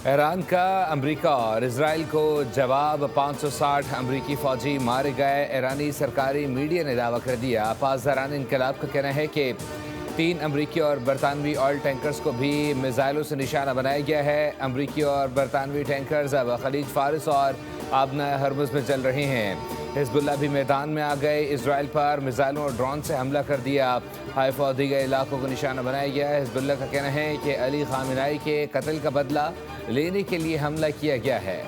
ایران کا امریکہ اور اسرائیل کو جواب 560 امریکی فوجی مارے گئے۔ ایرانی سرکاری میڈیا نے دعویٰ کر دیا۔ پاسداران انقلاب کا کہنا ہے کہ 3 امریکی اور برطانوی آئل ٹینکرز کو بھی میزائلوں سے نشانہ بنایا گیا ہے۔ امریکی اور برطانوی ٹینکرز اب خلیج فارس اور آبنہ ہرمز میں چل رہے ہیں۔ حزب اللہ بھی میدان میں آ گئے۔ اسرائیل پر میزائلوں اور ڈرون سے حملہ کر دیا۔ حائفہ اور دیگر علاقوں کو نشانہ بنایا گیا ہے۔ حزب اللہ کا کہنا ہے کہ علی خامنہئی کے قتل کا بدلہ لینے کے لیے حملہ کیا گیا ہے۔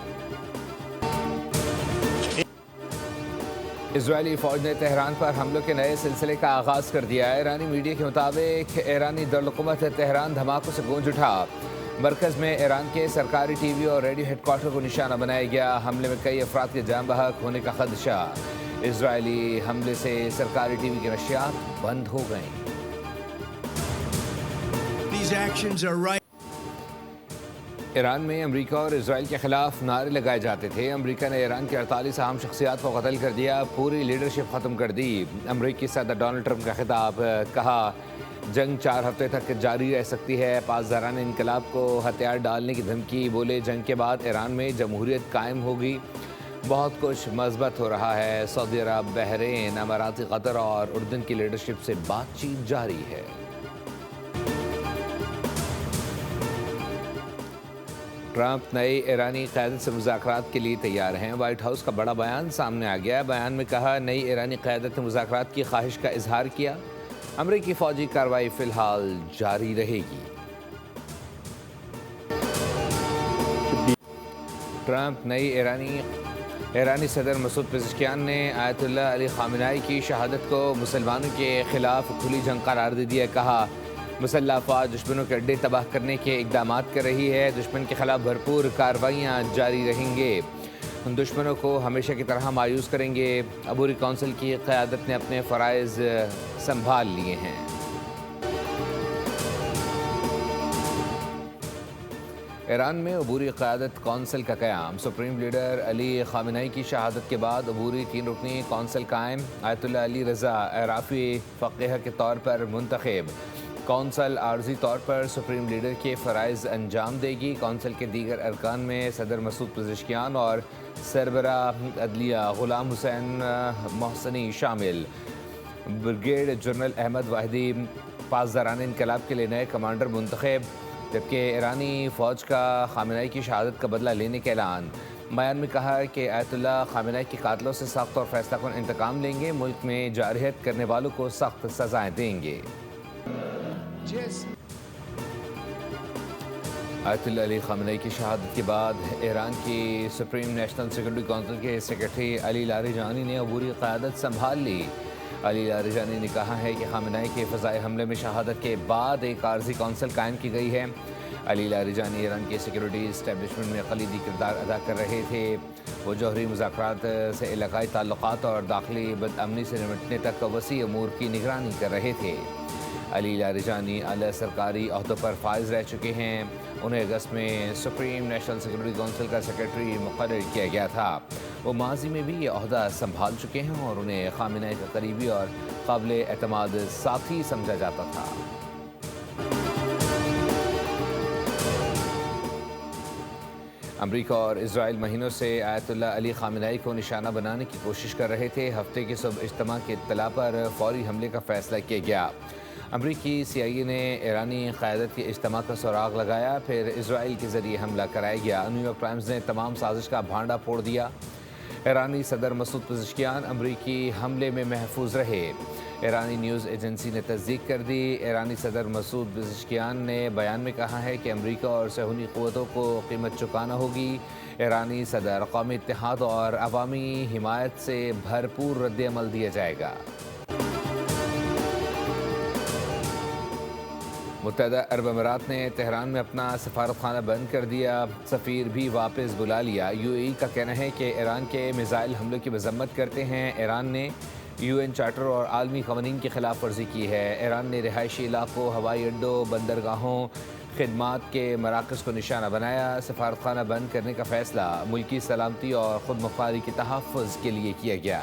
اسرائیلی فوج نے تہران پر حملوں کے نئے سلسلے کا آغاز کر دیا ہے۔ ایرانی میڈیا کے مطابق ایرانی دارالحکومت تہران دھماکوں سے گونج اٹھا۔ مرکز میں ایران کے سرکاری ٹی وی اور ریڈیو ہیڈ کوارٹر کو نشانہ بنایا گیا۔ حملے میں کئی افراد کے جاں بحق ہونے کا خدشہ۔ اسرائیلی حملے سے سرکاری ٹی وی کی نشریات بند ہو گئیں۔ ایران میں امریکہ اور اسرائیل کے خلاف نعرے لگائے جاتے تھے۔ امریکہ نے ایران کے 48 اہم شخصیات کو قتل کر دیا، پوری لیڈرشپ ختم کر دی۔ امریکی صدر ڈونلڈ ٹرمپ کا خطاب، کہا جنگ 4 ہفتے تک جاری رہ سکتی ہے۔ پاسداران انقلاب کو ہتھیار ڈالنے کی دھمکی، بولے جنگ کے بعد ایران میں جمہوریت قائم ہوگی۔ بہت کچھ مثبت ہو رہا ہے۔ سعودی عرب، بحرین، اماراتی قطر اور اردن کی لیڈرشپ سے بات چیت جاری ہے۔ ٹرمپ نئی ایرانی قیادت سے مذاکرات کے لیے تیار ہیں۔ وائٹ ہاؤس کا بڑا بیان سامنے آ گیا۔ بیان میں کہا نئی ایرانی قیادت نے مذاکرات کی خواہش کا اظہار کیا۔ امریکی فوجی کارروائی فی الحال جاری رہے گی۔ ٹرمپ نئی ایرانی صدر مسعود پزشکیان نے آیت اللہ علی خامنہئی کی شہادت کو مسلمانوں کے خلاف کھلی جنگ قرار دے دیا۔ کہا مسلح افواج دشمنوں کے اڈے تباہ کرنے کے اقدامات کر رہی ہے۔ دشمن کے خلاف بھرپور کارروائیاں جاری رہیں گے۔ دشمنوں کو ہمیشہ کی طرح مایوس کریں گے۔ عبوری کونسل کی قیادت نے اپنے فرائض سنبھال لیے ہیں۔ ایران میں عبوری قیادت کونسل کا قیام۔ سپریم لیڈر علی خامنہئی کی شہادت کے بعد عبوری 3 رکنی کونسل قائم۔ آیت اللہ علی رضا عراقی فقیہ کے طور پر منتخب۔ کونسل عارضی طور پر سپریم لیڈر کے فرائض انجام دے گی۔ کونسل کے دیگر ارکان میں صدر مسعود پزشکیان اور سربراہ عدلیہ غلام حسین محسنی شامل۔ بریگیڈ جنرل احمد واحدی پاسداران انقلاب کے لیے نئے کمانڈر منتخب، جبکہ ایرانی فوج کا خامنہئی کی شہادت کا بدلہ لینے کا اعلان۔ بیان میں کہا کہ آیت اللہ خامنہئی کے قاتلوں سے سخت اور فیصلہ کن انتقام لیں گے، ملک میں جارحیت کرنے والوں کو سخت سزائیں دیں گے۔ آیت اللہ علی خامنہئی کی شہادت کے بعد ایران کی سپریم نیشنل سیکورٹی کونسل کے سیکرٹری علی لاریجانی نے عبوری قیادت سنبھال لی۔ علی لاریجانی نے کہا ہے کہ خامنہئی کے فضائی حملے میں شہادت کے بعد ایک عارضی کونسل قائم کی گئی ہے۔ علی لاریجانی ایران کے سیکورٹی اسٹیبلشمنٹ میں کلیدی کردار ادا کر رہے تھے۔ وہ جوہری مذاکرات سے علاقائی تعلقات اور داخلی بدامنی سے نمٹنے تک وسیع امور کی نگرانی کر رہے تھے۔ علی لاریجانی اعلیٰ سرکاری عہدوں پر فائز رہ چکے ہیں۔ انہیں اگست میں سپریم نیشنل سیکورٹی کونسل کا سیکرٹری مقرر کیا گیا تھا۔ وہ ماضی میں بھی یہ عہدہ سنبھال چکے ہیں اور انہیں خامنہئی کا قریبی اور قابل اعتماد ساتھی سمجھا جاتا تھا۔ امریکہ اور اسرائیل مہینوں سے آیت اللہ علی خامنہئی کو نشانہ بنانے کی کوشش کر رہے تھے۔ ہفتے کے صبح اجتماع کی اطلاع پر فوری حملے کا فیصلہ کیا گیا۔ امریکی CIA نے ایرانی قیادت کے اجتماع کا سراغ لگایا، پھر اسرائیل کے ذریعے حملہ کرایا گیا۔ نیو یارک ٹائمز نے تمام سازش کا بھانڈا پھوڑ دیا۔ ایرانی صدر مسعود پزشکیان امریکی حملے میں محفوظ رہے۔ ایرانی نیوز ایجنسی نے تصدیق کر دی۔ ایرانی صدر مسعود پزشکیان نے بیان میں کہا ہے کہ امریکہ اور صہیونی قوتوں کو قیمت چکانا ہوگی۔ ایرانی صدر قومی اتحاد اور عوامی حمایت سے بھرپور رد عمل دیا جائے گا۔ متحدہ عرب امارات نے تہران میں اپنا سفارت خانہ بند کر دیا، سفیر بھی واپس بلا لیا۔ UAE کا کہنا ہے کہ ایران کے میزائل حملوں کی مذمت کرتے ہیں۔ ایران نے UN چارٹر اور عالمی قوانین کی خلاف ورزی کی ہے۔ ایران نے رہائشی علاقوں، ہوائی اڈوں، بندرگاہوں، خدمات کے مراکز کو نشانہ بنایا۔ سفارت خانہ بند کرنے کا فیصلہ ملکی سلامتی اور خود مختاری کے تحفظ کے لیے کیا گیا۔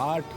8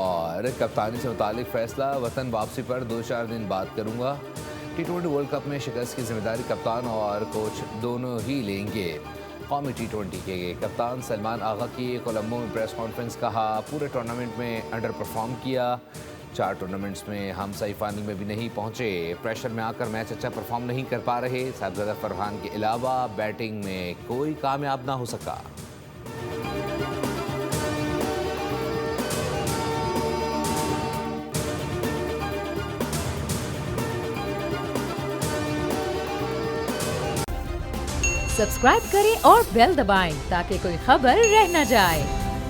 اور کپتانی سے متعلق فیصلہ وطن واپسی پر 2-4 دن بعد کروں گا۔ ٹی20 ورلڈ کپ میں شکست کی ذمہ داری کپتان اور کوچ دونوں ہی لیں گے۔ قومی ٹی20 کے کپتان سلمان آغا کی کولمبو میں پریس کانفرنس، کہا پورے ٹورنامنٹ میں انڈر پرفارم کیا، 4 ٹورنامنٹس میں ہم سیمی فائنل میں بھی نہیں پہنچے، پریشر میں آ کر میچ اچھا پرفارم نہیں کر پا رہے، صاحبزادہ فرحان کے علاوہ بیٹنگ میں کوئی کامیاب نہ ہو سکا۔ سبسکرائب کریں اور بیل دبائیں تاکہ کوئی خبر رہ نہ جائے۔